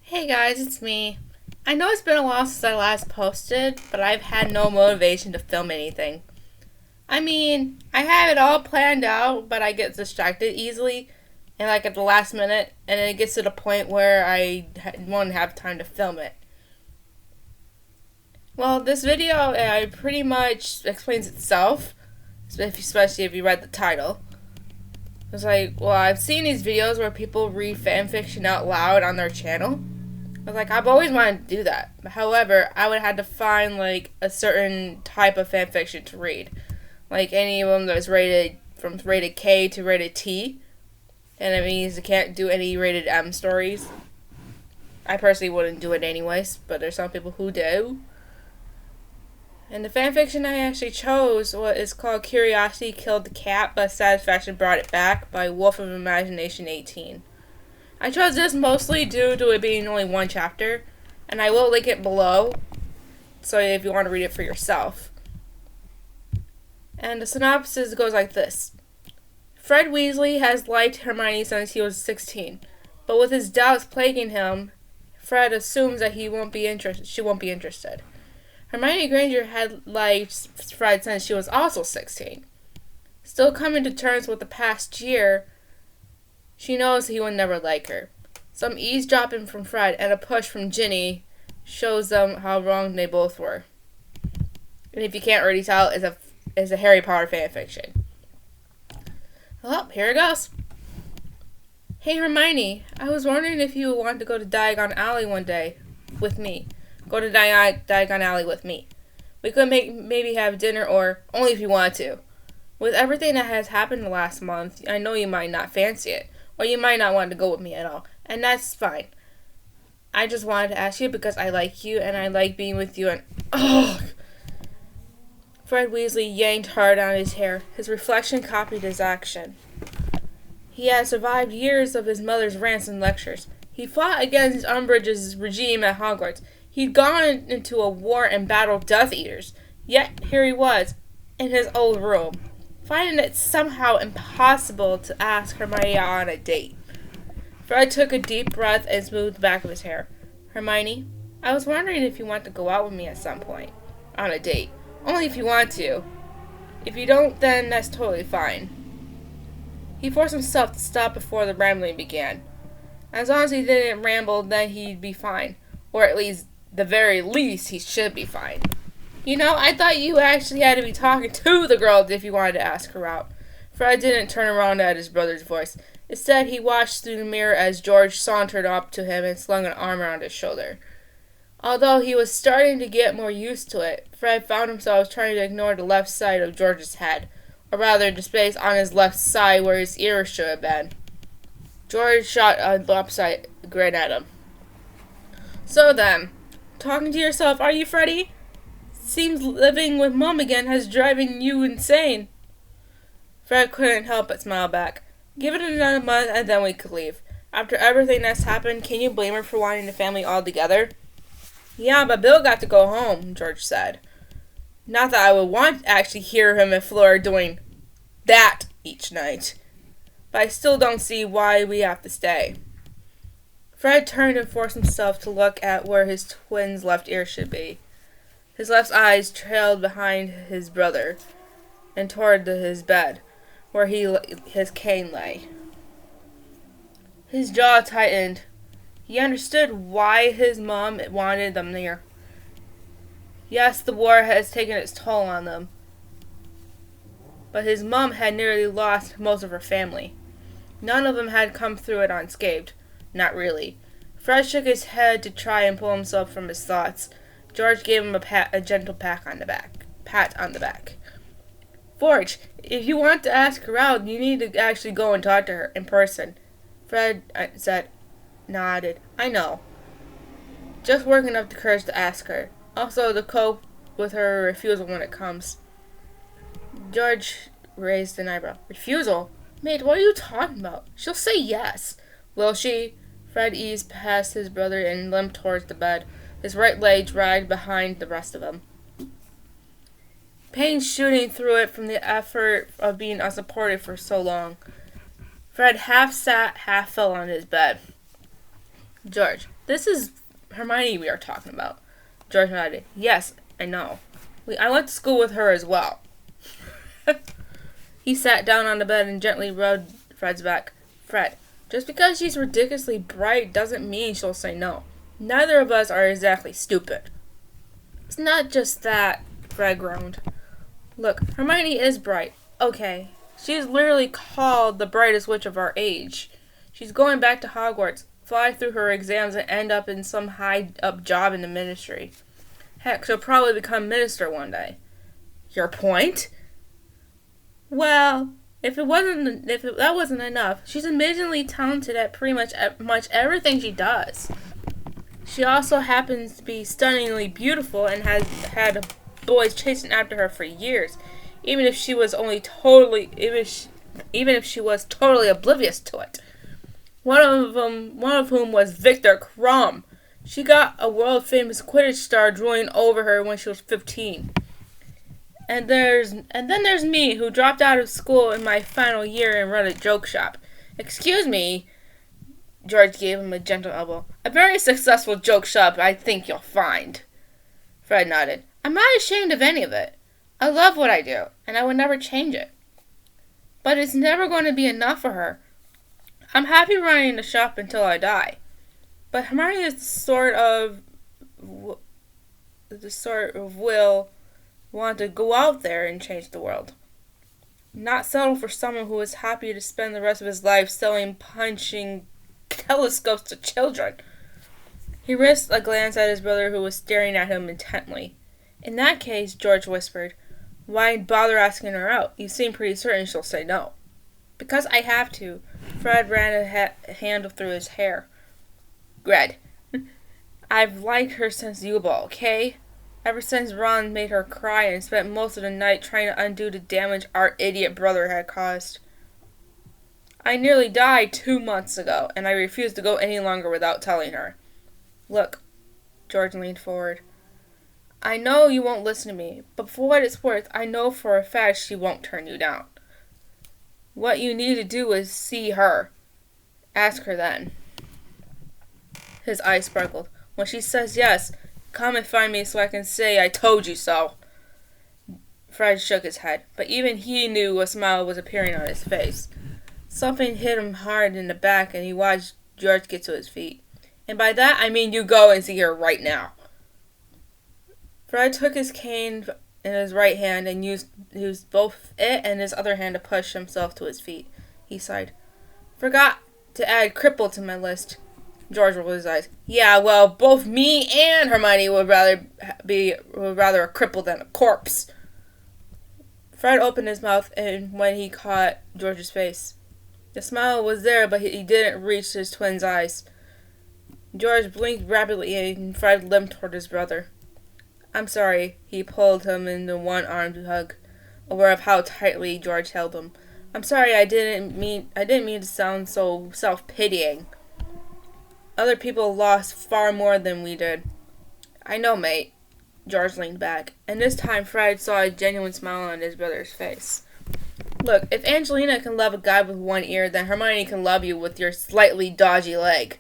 Hey guys, it's me. I know it's been a while since I last posted, but I've had no motivation to film anything. I mean, I have it all planned out, but I get distracted easily, and like at the last minute, and then it gets to the point where I won't have time to film it. Well, this video pretty much explains itself, especially if you read the title. It's like, well, I've seen these videos where people read fanfiction out loud on their channel. I was like, I've always wanted to do that. However, I would have to find like a certain type of fanfiction to read. Like any of them that's rated from rated K to rated T. And it means I can't do any rated M stories. I personally wouldn't do it anyways, but there's some people who do. And the fanfiction I actually chose is called Curiosity Killed the Cat, but Satisfaction Brought It Back by Wolf of Imagination 18. I chose this mostly due to it being only one chapter, and I will link it below, so if you want to read it for yourself. And the synopsis goes like this. Fred Weasley has liked Hermione since he was 16, but with his doubts plaguing him, Fred assumes that she won't be interested. Hermione Granger had liked Fred since she was also 16. Still coming to terms with the past year, she knows he will never like her. Some eavesdropping from Fred and a push from Ginny shows them how wrong they both were. And if you can't already tell, it's a Harry Potter fanfiction. Well, here it goes. Hey Hermione, I was wondering if you would want to go to Diagon Alley one day with me. Go to Diagon Alley with me. We could maybe have dinner, or only if you want to. With everything that has happened the last month, I know you might not fancy it, or you might not want to go with me at all, and that's fine. I just wanted to ask you because I like you, and I like being with you, and ugh! Fred Weasley yanked hard on his hair. His reflection copied his action. He had survived years of his mother's rants and lectures. He fought against Umbridge's regime at Hogwarts. He'd gone into a war and battled Death Eaters. Yet here he was, in his old room, finding it somehow impossible to ask Hermione out on a date. Fred took a deep breath and smoothed the back of his hair. Hermione, I was wondering if you want to go out with me at some point. On a date. Only if you want to. If you don't, then that's totally fine. He forced himself to stop before the rambling began. As long as he didn't ramble, then he'd be fine. Or at least, the very least, he should be fine. You know, I thought you actually had to be talking to the girl if you wanted to ask her out. Fred didn't turn around at his brother's voice. Instead, he watched through the mirror as George sauntered up to him and slung an arm around his shoulder. Although he was starting to get more used to it, Fred found himself trying to ignore the left side of George's head, or rather the space on his left side where his ears should have been. George shot a lopsided grin at him. So then, talking to yourself, are you, Freddy? Seems living with Mom again has driving you insane. Fred couldn't help but smile back. Give it another month and then we could leave. After everything that's happened, can you blame her for wanting the family all together? Yeah, but Bill got to go home, George said. Not that I would want to actually hear him and Flora doing that each night. But I still don't see why we have to stay. Fred turned and forced himself to look at where his twin's left ear should be. His left eyes trailed behind his brother and toward his bed, where his cane lay. His jaw tightened. He understood why his mom wanted them near. Yes, the war has taken its toll on them, but his mom had nearly lost most of her family. None of them had come through it unscathed. Not really. Fred shook his head to try and pull himself from his thoughts. George gave him a gentle pat on the back. Forge, if you want to ask her out, you need to actually go and talk to her in person. Fred nodded. I know. Just working up the courage to ask her. Also, to cope with her refusal when it comes. George raised an eyebrow. Refusal? Mate, what are you talking about? She'll say yes. Will she? Fred eased past his brother and limped towards the bed. His right leg dragged behind the rest of him. Pain shooting through it from the effort of being unsupported for so long. Fred half sat, half fell on his bed. George, this is Hermione we are talking about. George nodded. Yes, I know. I went to school with her as well. He sat down on the bed and gently rubbed Fred's back. Fred, just because she's ridiculously bright doesn't mean she'll say no. Neither of us are exactly stupid. It's not just that, Fred groaned. Look, Hermione is bright. Okay. She's literally called the brightest witch of our age. She's going back to Hogwarts, fly through her exams, and end up in some high-up job in the ministry. Heck, she'll probably become minister one day. Your point? Well, if that wasn't enough, she's amazingly talented at pretty much everything she does. She also happens to be stunningly beautiful and has had boys chasing after her for years, even if she was totally oblivious to it. One of whom was Victor Crumb. She got a world-famous Quidditch star drooling over her when she was 15. And then there's me, who dropped out of school in my final year and run a joke shop. Excuse me, George gave him a gentle elbow. A very successful joke shop, I think you'll find. Fred nodded. I'm not ashamed of any of it. I love what I do, and I would never change it. But it's never going to be enough for her. I'm happy running the shop until I die. But Hermione is the sort of will want to go out there and change the world. Not settle for someone who is happy to spend the rest of his life selling punching telescopes to children. He risked a glance at his brother, who was staring at him intently. In that case, George whispered, why bother asking her out? You seem pretty certain she'll say no. Because I have to. Fred ran a hand through his hair. Gred, I've liked her since Yule, okay? Ever since Ron made her cry and spent most of the night trying to undo the damage our idiot brother had caused. I nearly died 2 months ago, and I refuse to go any longer without telling her. Look, George leaned forward. I know you won't listen to me, but for what it's worth, I know for a fact she won't turn you down. What you need to do is see her. Ask her then. His eyes sparkled. When she says yes, come and find me so I can say I told you so. Fred shook his head, but even he knew a smile was appearing on his face. Something hit him hard in the back, and he watched George get to his feet. And by that, I mean you go and see her right now. Fred took his cane in his right hand and used both it and his other hand to push himself to his feet. He sighed. Forgot to add cripple to my list. George rolled his eyes. Yeah, well, both me and Hermione would rather a cripple than a corpse. Fred opened his mouth and when he caught George's face. The smile was there, but he didn't reach his twin's eyes. George blinked rapidly and Fred limped toward his brother. I'm sorry, he pulled him into one armed hug, aware of how tightly George held him. I'm sorry, I didn't mean to sound so self-pitying. Other people lost far more than we did. I know, mate. George leaned back, and this time Fred saw a genuine smile on his brother's face. Look, if Angelina can love a guy with one ear, then Hermione can love you with your slightly dodgy leg.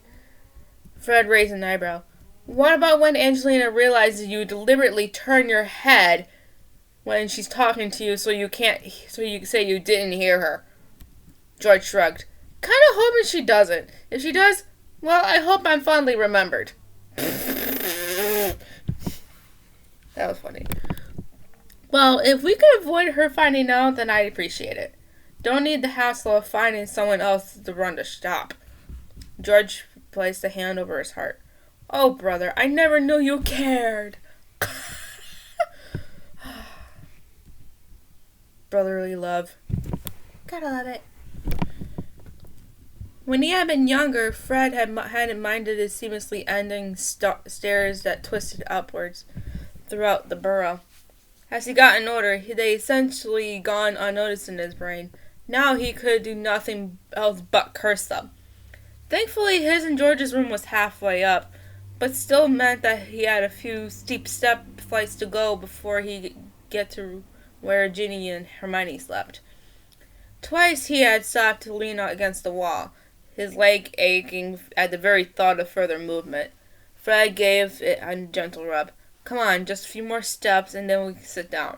Fred raised an eyebrow. What about when Angelina realizes you deliberately turn your head when she's talking to you so you say you didn't hear her? George shrugged. Kinda hoping she doesn't. If she does, well, I hope I'm fondly remembered. That was funny. Well, if we could avoid her finding out, then I'd appreciate it. Don't need the hassle of finding someone else to run the shop. George placed a hand over his heart. Oh, brother, I never knew you cared. Brotherly love. Gotta love it. When he had been younger, Fred hadn't minded his seamlessly ending stairs that twisted upwards throughout the burrow. As he got older, they essentially gone unnoticed in his brain. Now he could do nothing else but curse them. Thankfully, his and George's room was halfway up, but still meant that he had a few steep flights to go before he get to where Ginny and Hermione slept. Twice he had stopped to lean out against the wall, his leg aching at the very thought of further movement. Fred gave it a gentle rub. Come on, just a few more steps and then we can sit down.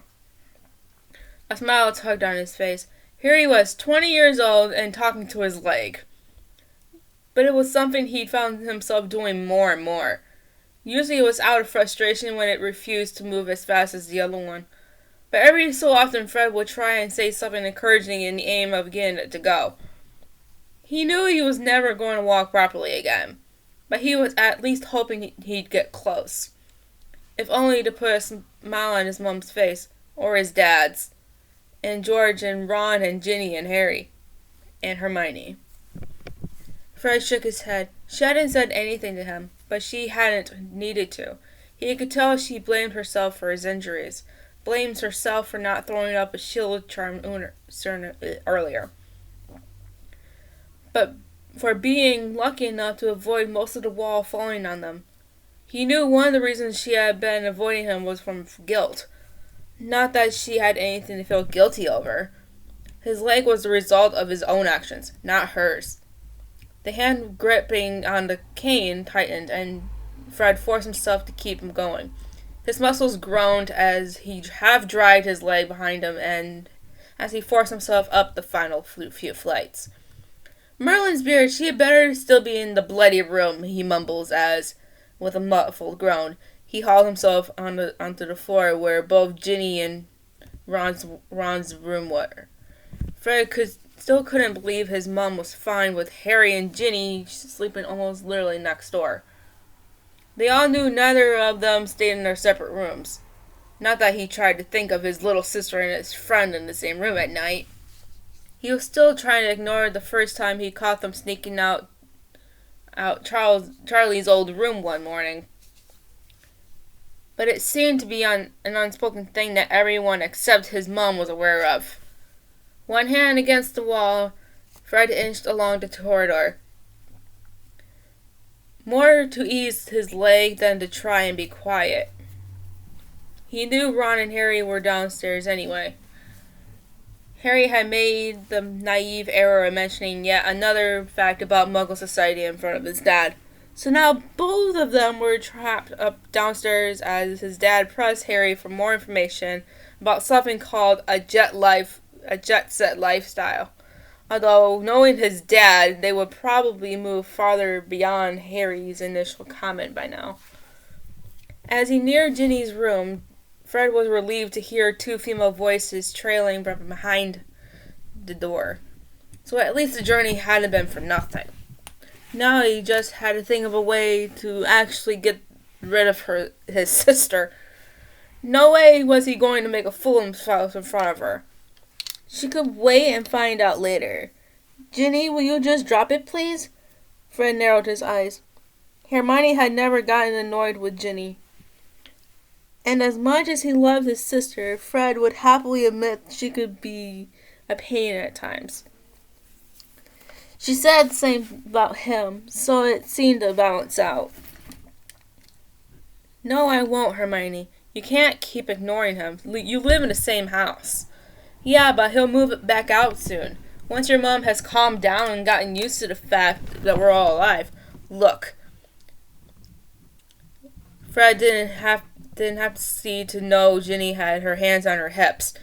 A smile tugged on his face. Here he was, 20 years old and talking to his leg. But it was something he'd found himself doing more and more. Usually it was out of frustration when it refused to move as fast as the other one. But every so often Fred would try and say something encouraging in the aim of getting it to go. He knew he was never going to walk properly again, but he was at least hoping he'd get close. If only to put a smile on his mom's face, or his dad's, and George and Ron and Ginny and Harry, and Hermione. Fred shook his head. She hadn't said anything to him, but she hadn't needed to. He could tell she blamed herself for his injuries, blames herself for not throwing up a shield charm earlier, but for being lucky enough to avoid most of the wall falling on them. He knew one of the reasons she had been avoiding him was from guilt. Not that she had anything to feel guilty over. His leg was the result of his own actions, not hers. The hand gripping on the cane tightened, and Fred forced himself to keep him going. His muscles groaned as he half-dragged his leg behind him and as he forced himself up the final few flights. Merlin's beard, she had better still be in the bloody room, he mumbles as, with a muffled groan, he hauled himself onto the floor where both Ginny and Ron's room were. Fred still couldn't believe his mom was fine with Harry and Ginny sleeping almost literally next door. They all knew neither of them stayed in their separate rooms. Not that he tried to think of his little sister and his friend in the same room at night. He was still trying to ignore the first time he caught them sneaking out Charlie's old room one morning. But it seemed to be an unspoken thing that everyone except his mom was aware of. One hand against the wall, Fred inched along the corridor. More to ease his leg than to try and be quiet. He knew Ron and Harry were downstairs anyway. Harry had made the naive error of mentioning yet another fact about Muggle society in front of his dad. So now both of them were trapped up downstairs as his dad pressed Harry for more information about something called a jet set lifestyle. Although, knowing his dad, they would probably move farther beyond Harry's initial comment by now. As he neared Ginny's room, Fred was relieved to hear two female voices trailing from behind the door. So at least the journey hadn't been for nothing. Now he just had to think of a way to actually get rid of his sister. No way was he going to make a fool of himself in front of her. She could wait and find out later. Ginny, will you just drop it, please? Fred narrowed his eyes. Hermione had never gotten annoyed with Ginny. And as much as he loved his sister, Fred would happily admit she could be a pain at times. She said the same about him, so it seemed to balance out. No, I won't, Hermione. You can't keep ignoring him. You live in the same house. Yeah, but he'll move back out soon. Once your mom has calmed down and gotten used to the fact that we're all alive. Look. Fred didn't have to see to know Ginny had her hands on her hips.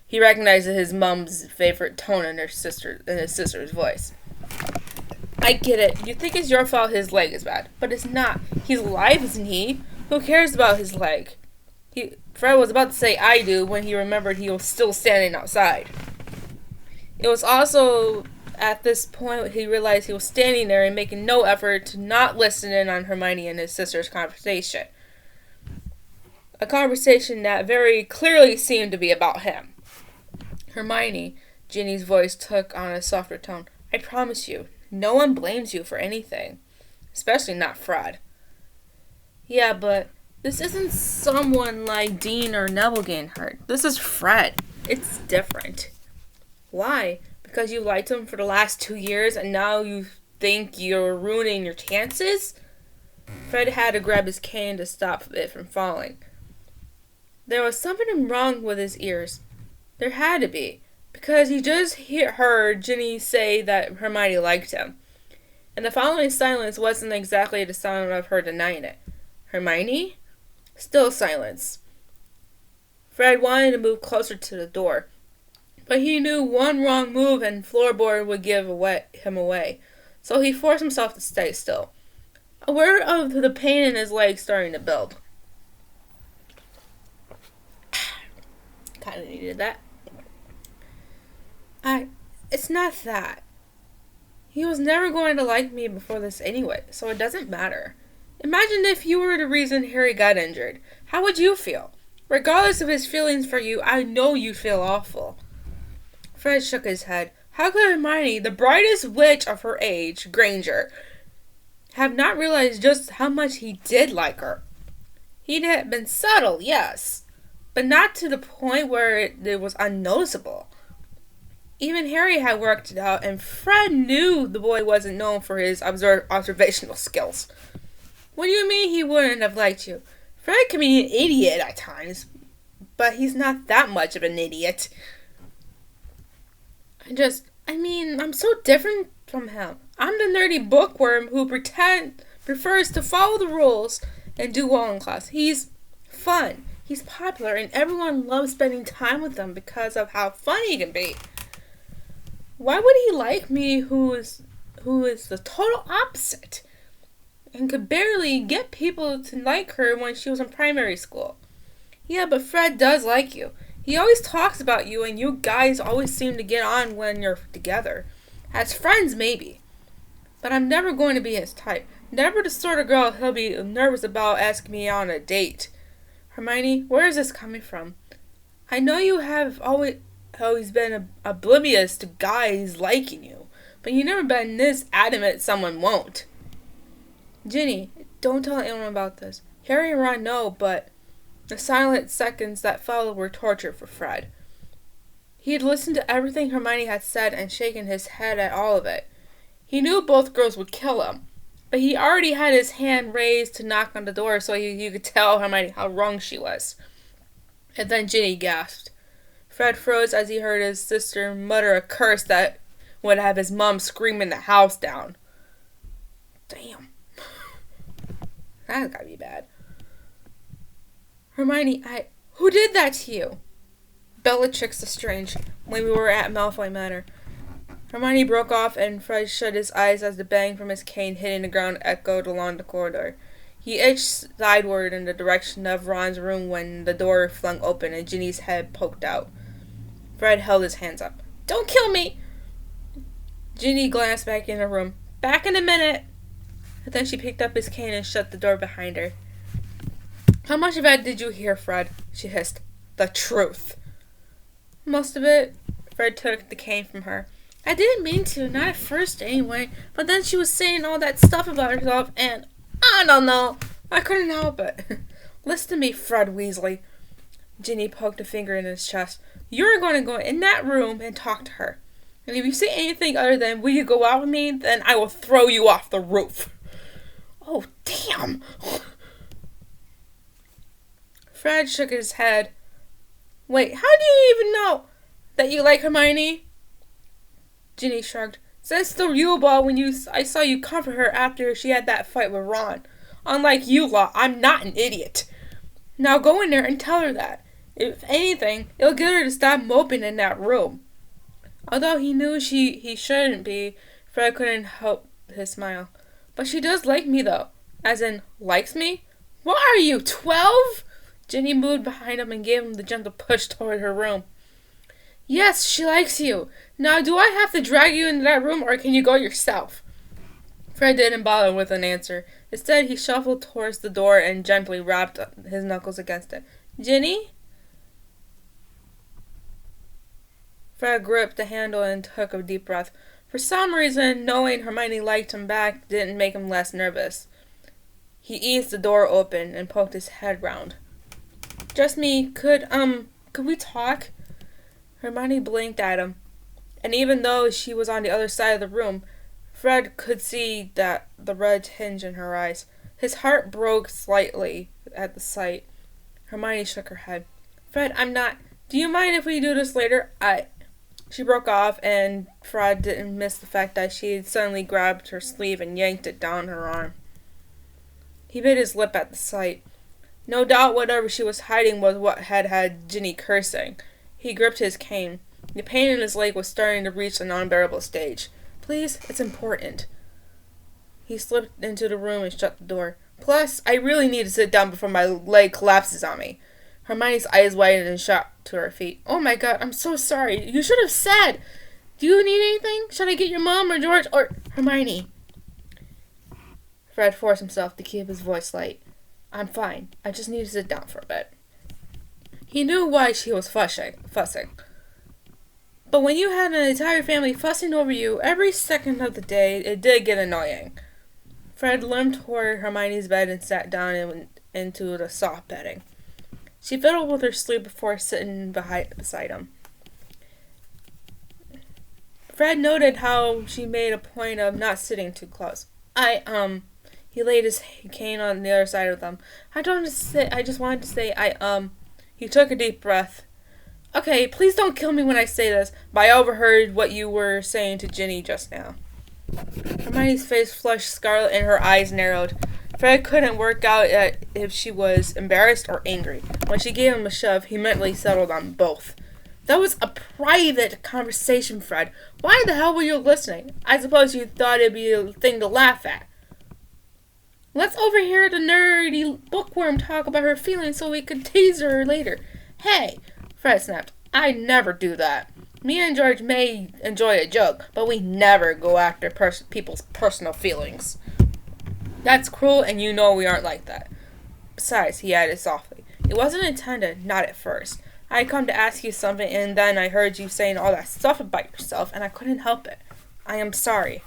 He recognized his mom's favorite tone in his sister's voice. I get it. You think it's your fault his leg is bad, but it's not. He's alive, isn't he? Who cares about his leg? Fred was about to say I do when he remembered he was still standing outside. It was also at this point he realized he was standing there and making no effort to not listen in on Hermione and his sister's conversation. A conversation that very clearly seemed to be about him. Hermione, Ginny's voice took on a softer tone. I promise you, no one blames you for anything. Especially not Fred. Yeah, but this isn't someone like Dean or Neville getting hurt. This is Fred. It's different. Why? Because you liked him for the last 2 years and now you think you're ruining your chances? Fred had to grab his cane to stop it from falling. There was something wrong with his ears. There had to be. Because he just heard Ginny say that Hermione liked him. And the following silence wasn't exactly the sound of her denying it. Hermione? Still silence. Fred wanted to move closer to the door, but he knew one wrong move and floorboard would give him away, so he forced himself to stay still, aware of the pain in his leg starting to build. Kinda needed that. It's not that. He was never going to like me before this anyway, so it doesn't matter. Imagine if you were the reason Harry got injured. How would you feel? Regardless of his feelings for you, I know you'd feel awful. Fred shook his head. How could Hermione, the brightest witch of her age, Granger, have not realized just how much he did like her? He'd have been subtle, yes, but not to the point where it was unnoticeable. Even Harry had worked it out, and Fred knew the boy wasn't known for his observational skills. What do you mean he wouldn't have liked you? Fred can be an idiot at times, but he's not that much of an idiot. I'm so different from him. I'm the nerdy bookworm who prefers to follow the rules and do well in class. He's fun. He's popular, and everyone loves spending time with him because of how funny he can be. Why would he like me, who is the total opposite, and could barely get people to like her when she was in primary school? Yeah, but Fred does like you. He always talks about you, and you guys always seem to get on when you're together. As friends, maybe. But I'm never going to be his type. Never the sort of girl he'll be nervous about asking me on a date. Hermione, where is this coming from? I know you have always been oblivious to guys liking you, but you've never been this adamant someone won't. Ginny, don't tell anyone about this. Harry and Ron know, but the silent seconds that followed were torture for Fred. He had listened to everything Hermione had said and shaken his head at all of it. He knew both girls would kill him, but he already had his hand raised to knock on the door so you could tell Hermione how wrong she was. And then Ginny gasped. Fred froze as he heard his sister mutter a curse that would have his mom screaming the house down. Damn. That's gotta be bad. Hermione, who did that to you? Bellatrix Lestrange, when we were at Malfoy Manor. Hermione broke off and Fred shut his eyes as the bang from his cane hitting the ground echoed along the corridor. He edged sideward in the direction of Ron's room when the door flung open and Ginny's head poked out. Fred held his hands up. Don't kill me! Ginny glanced back in her room. Back in a minute! And then she picked up his cane and shut the door behind her. How much of that did you hear, Fred? She hissed. The truth. Most of it. Fred took the cane from her. I didn't mean to, not at first anyway, but then she was saying all that stuff about herself and I don't know. I couldn't help it. Listen to me, Fred Weasley. Ginny poked a finger in his chest. You're going to go in that room and talk to her. And if you say anything other than, will you go out with me, then I will throw you off the roof. Oh, damn. Fred shook his head. Wait, how do you even know that you like Hermione? Ginny shrugged. Since the Yule Ball when I saw you comfort her after she had that fight with Ron. Unlike you lot, I'm not an idiot. Now go in there and tell her that. If anything, it'll get her to stop moping in that room. Although he knew he shouldn't be, Fred couldn't help his smile. But she does like me though. As in, likes me? What are you, 12? Ginny moved behind him and gave him the gentle push toward her room. Yes, she likes you. Now, do I have to drag you into that room or can you go yourself? Fred didn't bother with an answer. Instead, he shuffled towards the door and gently rapped his knuckles against it. Ginny? Fred gripped the handle and took a deep breath. For some reason, knowing Hermione liked him back didn't make him less nervous. He eased the door open and poked his head round. Just me. Could we talk? Hermione blinked at him, and even though she was on the other side of the room, Fred could see that the red tinge in her eyes. His heart broke slightly at the sight. Hermione shook her head. Fred, I'm not... Do you mind if we do this later? She broke off, and Fred didn't miss the fact that she had suddenly grabbed her sleeve and yanked it down her arm. He bit his lip at the sight. No doubt whatever she was hiding was what had Ginny cursing. He gripped his cane. The pain in his leg was starting to reach an unbearable stage. Please, it's important. He slipped into the room and shut the door. Plus, I really need to sit down before my leg collapses on me. Hermione's eyes widened and shot to her feet. Oh my god, I'm so sorry. You should have said. Do you need anything? Should I get your mom or George or Hermione? Fred forced himself to keep his voice light. I'm fine. I just need to sit down for a bit. He knew why she was fussing. But when you had an entire family fussing over you every second of the day, it did get annoying. Fred limped toward Hermione's bed and sat down into the soft bedding. She fiddled with her sleeve before sitting beside him. Fred noted how she made a point of not sitting too close. He laid his cane on the other side of them. I just wanted to say, He took a deep breath. Okay, please don't kill me when I say this, but I overheard what you were saying to Ginny just now. Hermione's face flushed scarlet and her eyes narrowed. Fred couldn't work out if she was embarrassed or angry. When she gave him a shove, he mentally settled on both. That was a private conversation, Fred. Why the hell were you listening? I suppose you thought it'd be a thing to laugh at. Let's overhear the nerdy bookworm talk about her feelings so we could tease her later. Hey, Fred snapped. I never do that. Me and George may enjoy a joke, but we never go after people's personal feelings. That's cruel, and you know we aren't like that. Besides, he added softly, it wasn't intended, not at first. I had come to ask you something, and then I heard you saying all that stuff about yourself, and I couldn't help it. I am sorry.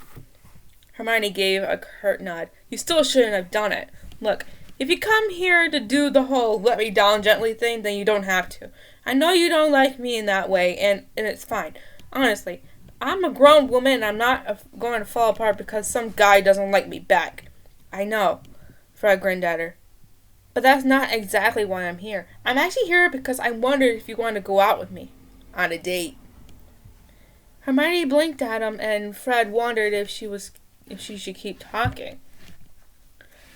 Hermione gave a curt nod. You still shouldn't have done it. Look, if you come here to do the whole let me down gently thing, then you don't have to. I know you don't like me in that way, and it's fine. Honestly, I'm a grown woman, and I'm not going to fall apart because some guy doesn't like me back. I know. Fred grinned at her. But that's not exactly why I'm here. I'm actually here because I wondered if you wanted to go out with me. On a date. Hermione blinked at him, and Fred wondered if she should keep talking.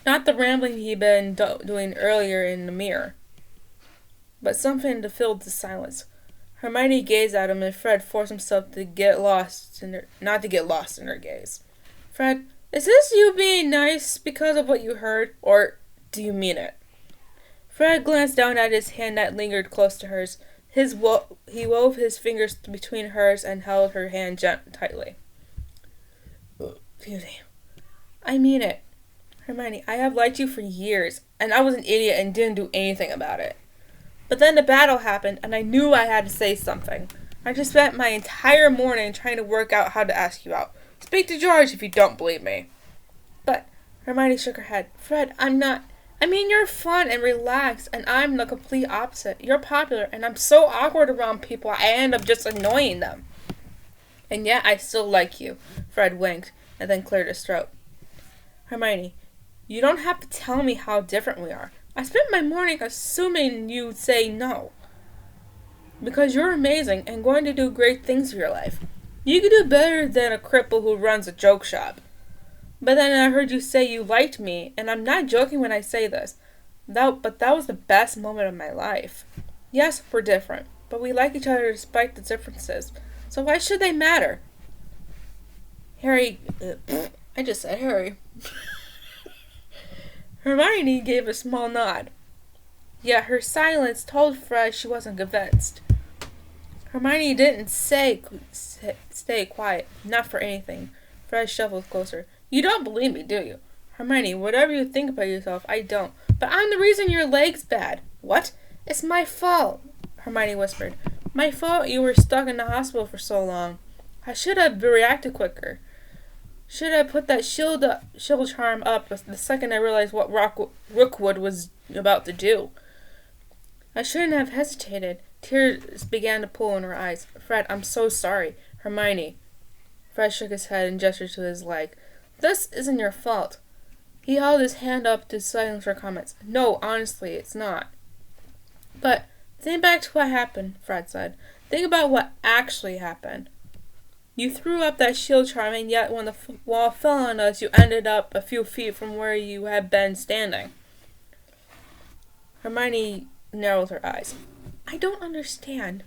Not the rambling he'd been doing earlier in the mirror, but something to fill the silence. Hermione gazed at him, and Fred forced himself not to get lost in her gaze. Fred, is this you being nice because of what you heard, or do you mean it? Fred glanced down at his hand that lingered close to hers. He wove his fingers between hers and held her hand tightly. Excuse me. I mean it. Hermione, I have liked you for years, and I was an idiot and didn't do anything about it. But then the battle happened, and I knew I had to say something. I just spent my entire morning trying to work out how to ask you out. Speak to George if you don't believe me. But, Hermione shook her head. Fred, I'm not. I mean, you're fun and relaxed, and I'm the complete opposite. You're popular, and I'm so awkward around people, I end up just annoying them. And yet, I still like you. Fred winked, and then cleared his throat. Hermione, you don't have to tell me how different we are. I spent my morning assuming you'd say no. Because you're amazing and going to do great things with your life. You could do better than a cripple who runs a joke shop. But then I heard you say you liked me, and I'm not joking when I say this. But that was the best moment of my life. Yes, we're different, but we like each other despite the differences. So why should they matter? Harry... I just said Harry. Hermione gave a small nod. Yet her silence told Fred she wasn't convinced. Hermione didn't stay quiet, not for anything. Fred shuffled closer. You don't believe me, do you? Hermione, whatever you think about yourself, I don't. But I'm the reason your leg's bad. What? It's my fault, Hermione whispered. My fault you were stuck in the hospital for so long. I should have reacted quicker. Should have put that shield charm up the second I realized what Rookwood was about to do. I shouldn't have hesitated. Tears began to pool in her eyes. Fred, I'm so sorry. Hermione. Fred shook his head and gestured to his leg. This isn't your fault. He held his hand up to silence her comments. No, honestly, it's not. But think back to what happened, Fred said. Think about what actually happened. You threw up that shield charm, and yet when the wall fell on us, you ended up a few feet from where you had been standing. Hermione narrowed her eyes. I don't understand.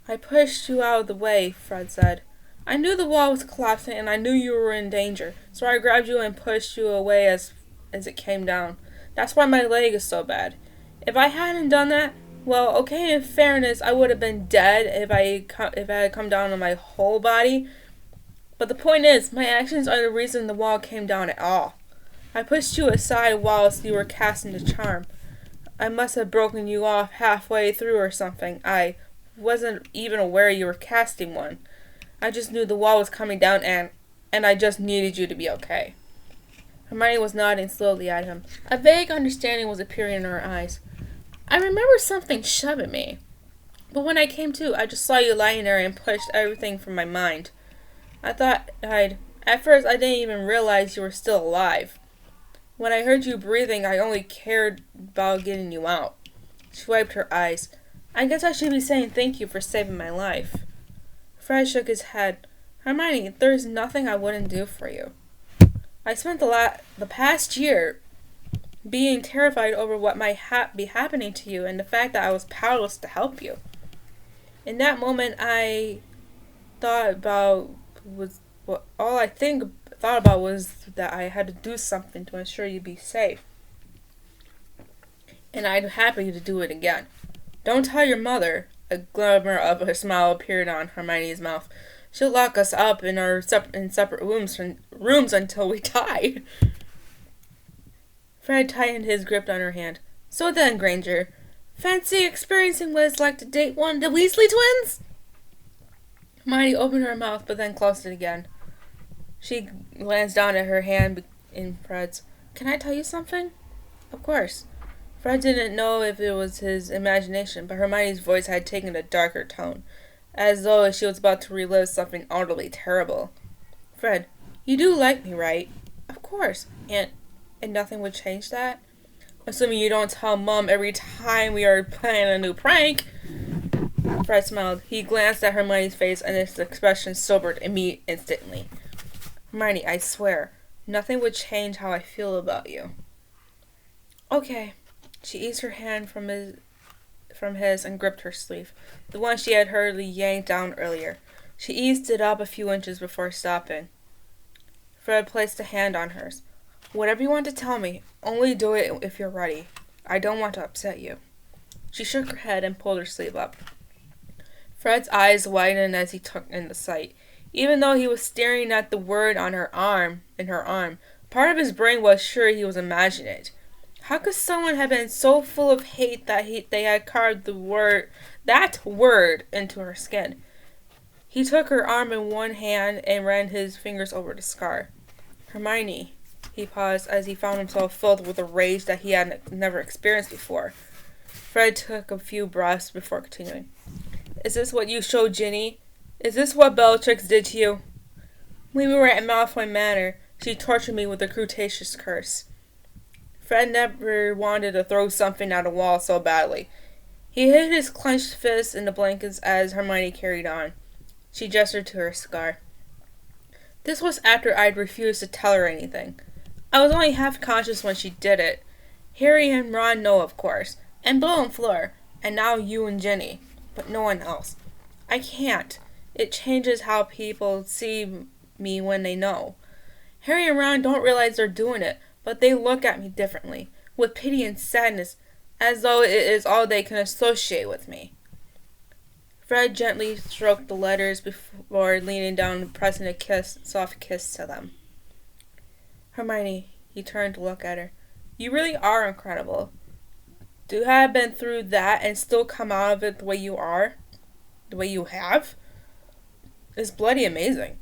I pushed you out of the way, Fred said. I knew the wall was collapsing, and I knew you were in danger, so I grabbed you and pushed you away as it came down. That's why my leg is so bad. If I hadn't done that, well, okay, in fairness, I would have been dead if I had come down on my whole body. But the point is, my actions are the reason the wall came down at all. I pushed you aside whilst you were casting the charm. I must have broken you off halfway through or something. I wasn't even aware you were casting one. I just knew the wall was coming down and I just needed you to be okay. Hermione was nodding slowly at him. A vague understanding was appearing in her eyes. I remember something shoving me. But when I came to, I just saw you lying there and pushed everything from my mind. At first I didn't even realize you were still alive. When I heard you breathing, I only cared about getting you out. She wiped her eyes. I guess I should be saying thank you for saving my life. Fred shook his head. Hermione, there's nothing I wouldn't do for you. I spent the past year being terrified over what might be happening to you and the fact that I was powerless to help you. In that moment, I thought about was that I had to do something to ensure you'd be safe. And I'd be happy to do it again. Don't tell your mother. A glimmer of a smile appeared on Hermione's mouth. She'll lock us up in separate rooms until we die. Fred tightened his grip on her hand. So then, Granger, fancy experiencing what it's like to date one of the Weasley twins? Hermione opened her mouth, but then closed it again. She glanced down at her hand in Fred's. Can I tell you something? Of course. Fred didn't know if it was his imagination, but Hermione's voice had taken a darker tone, as though she was about to relive something utterly terrible. Fred, you do like me, right? Of course. And nothing would change that? Assuming you don't tell Mom every time we are planning a new prank. Fred smiled. He glanced at Hermione's face, and his expression sobered instantly. Hermione, I swear, nothing would change how I feel about you. Okay. She eased her hand from his and gripped her sleeve, the one she had hurriedly yanked down earlier. She eased it up a few inches before stopping. Fred placed a hand on hers. Whatever you want to tell me, only do it if you're ready. I don't want to upset you. She shook her head and pulled her sleeve up. Fred's eyes widened as he took in the sight. Even though he was staring at the word on her arm, part of his brain was sure he was imagining it. How could someone have been so full of hate that they had carved that word into her skin? He took her arm in one hand and ran his fingers over the scar. Hermione, he paused as he found himself filled with a rage that he had never experienced before. Fred took a few breaths before continuing. Is this what you showed Ginny? Is this what Bellatrix did to you? When we were at Malfoy Manor, she tortured me with a Cretaceous curse. Fred never wanted to throw something at a wall so badly. He hid his clenched fist in the blankets as Hermione carried on. She gestured to her scar. This was after I'd refused to tell her anything. I was only half conscious when she did it. Harry and Ron know, of course, and Bill and Fleur, and now you and Ginny, but no one else. I can't. It changes how people see me when they know. Harry and Ron don't realize they're doing it, but they look at me differently, with pity and sadness, as though it is all they can associate with me. Fred gently stroked the letters before leaning down and pressing a soft kiss to them. Hermione, he turned to look at her. You really are incredible. To have been through that and still come out of it the way you are, the way you have, is bloody amazing.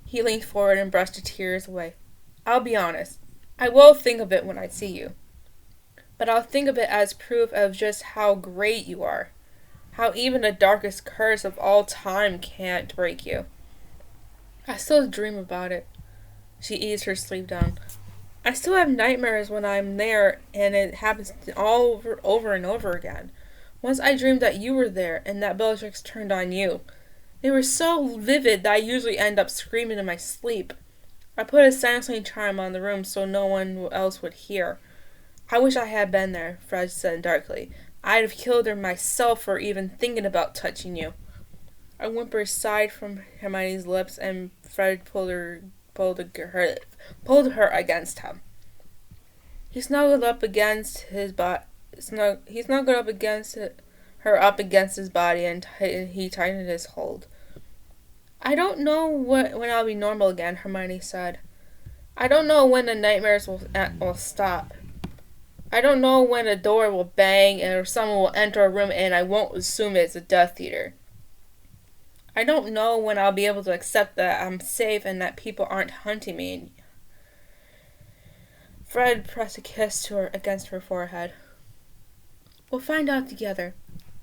He leaned forward and brushed the tears away. I'll be honest. I will think of it when I see you. But I'll think of it as proof of just how great you are. How even the darkest curse of all time can't break you. I still dream about it. She eased her sleeve down. I still have nightmares when I'm there, and it happens all over and over again. Once I dreamed that you were there and that Bellatrix turned on you. They were so vivid that I usually end up screaming in my sleep. I put a silencing charm on the room so no one else would hear. I wish I had been there, Fred said darkly. I'd have killed her myself for even thinking about touching you. A whimper sighed from Hermione's lips, and Fred pulled her against him. He snuggled up against his body. He snuggled up against her up against his body, and he tightened his hold. I don't know when I'll be normal again, Hermione said. I don't know when the nightmares will stop. I don't know when a door will bang or someone will enter a room and I won't assume it's a Death Eater. I don't know when I'll be able to accept that I'm safe and that people aren't hunting me. Fred pressed a kiss against her forehead. We'll find out together.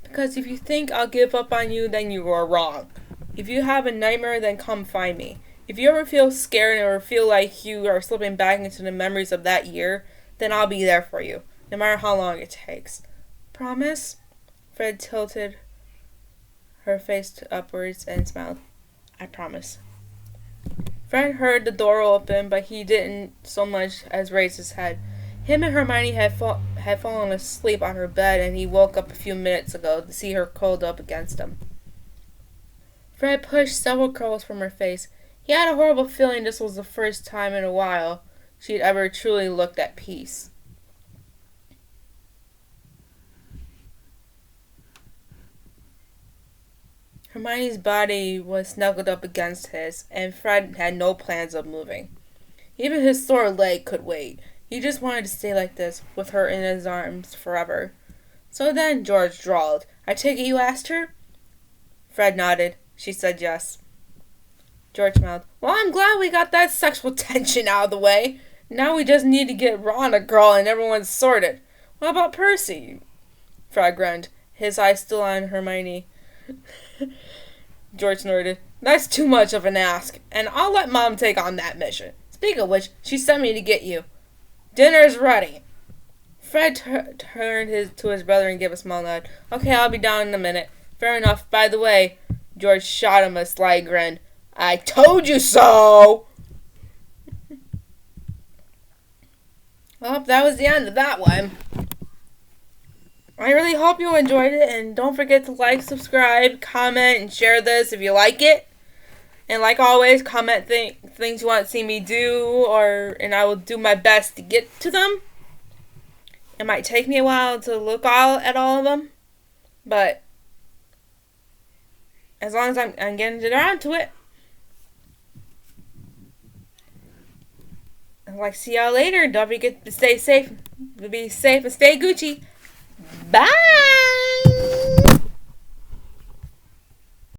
Because if you think I'll give up on you, then you are wrong. If you have a nightmare, then come find me. If you ever feel scared or feel like you are slipping back into the memories of that year, then I'll be there for you, no matter how long it takes. Promise? Fred tilted her face upwards and smiled. I promise. Fred heard the door open, but he didn't so much as raise his head. Him and Hermione had fallen asleep on her bed, and he woke up a few minutes ago to see her curled up against him. Fred pushed several curls from her face. He had a horrible feeling this was the first time in a while she'd ever truly looked at peace. Hermione's body was snuggled up against his, and Fred had no plans of moving. Even his sore leg could wait. He just wanted to stay like this, with her in his arms forever. So then George drawled, I take it you asked her? Fred nodded. She said yes. George smiled. Well, I'm glad we got that sexual tension out of the way. Now we just need to get Ron a girl and everyone's sorted. What about Percy? Fred grinned, his eyes still on Hermione. George snorted. That's too much of an ask, and I'll let Mom take on that mission. Speaking of which, she sent me to get you. Dinner's ready. Fred turned to his brother and gave a small nod. Okay, I'll be down in a minute. Fair enough. By the way, George shot him a sly grin. I told you so! Well, that was the end of that one. I really hope you enjoyed it, and don't forget to like, subscribe, comment, and share this if you like it. And like always, comment things you want to see me do, and I will do my best to get to them. It might take me a while to look at all of them, but as long as I'm getting around to it. I'll see y'all later. Don't forget to stay safe. Be safe and stay Gucci. Bye!